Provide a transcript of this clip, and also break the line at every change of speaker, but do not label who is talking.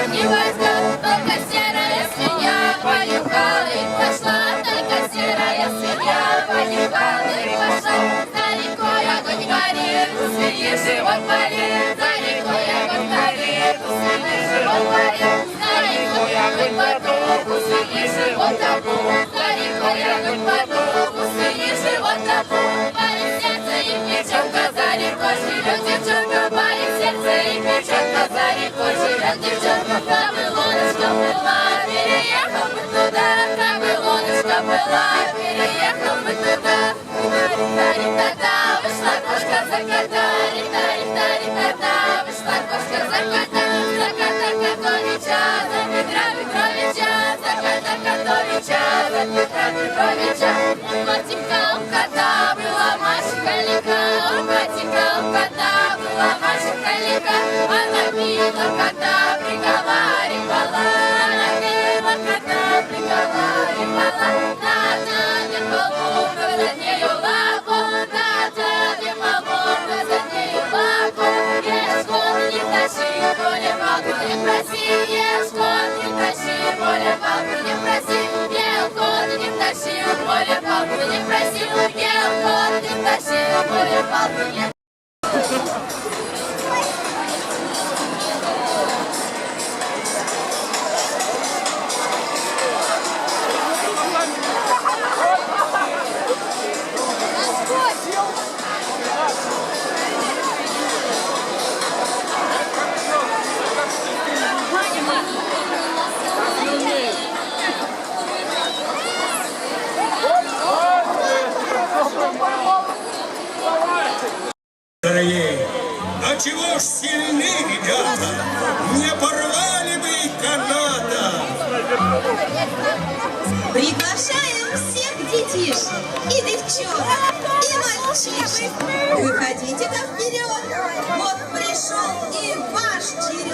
не возьмет. Только серая свинья понюхала и пошла. Только серая свинья понюхала и пошла. За рекой огонь горит, у свиньи живот болит. За рекой огонь горит, у свиньи живот болит. За рекой огонь потух, у свиньи живот опух. За рекой огонь потух, у свиньи живот опух. Парень сердце и печенка, за рекой живет девчонка. Парень сердце и печенка, за рекой живет девчонка. Там и лодочка была, переехал бы туда. Там и лодочка была, переехал бы туда. Рита-рита-рита, вышла кошка за кота. Рита-рита-рита-та, вышла кошка за кота. За кота Котовича, за Петра Петровича. За кота Котовича, за Петра Петровича. У котика у кота была Машенька Лика. У котика у кота была Машенька Лика. Она била кота, приговаривала. Она била кота, приговаривала. Надо не поломка, за нею лапу. Надо не поломка, за нею лапу. Ешь кот, не тащи, более палку не проси. Ешь кот, не тащи, более палку не проси. Ел кот, не тащил, более палку не просил. Ел кот, не тащил, более палку не.
Дорогие, а чего ж сильны ребята, не порвали бы их каната.
Приглашаем всех детишек, и девчонок, и мальчишек. Выходите-ка вперед, вот пришел и ваш черед.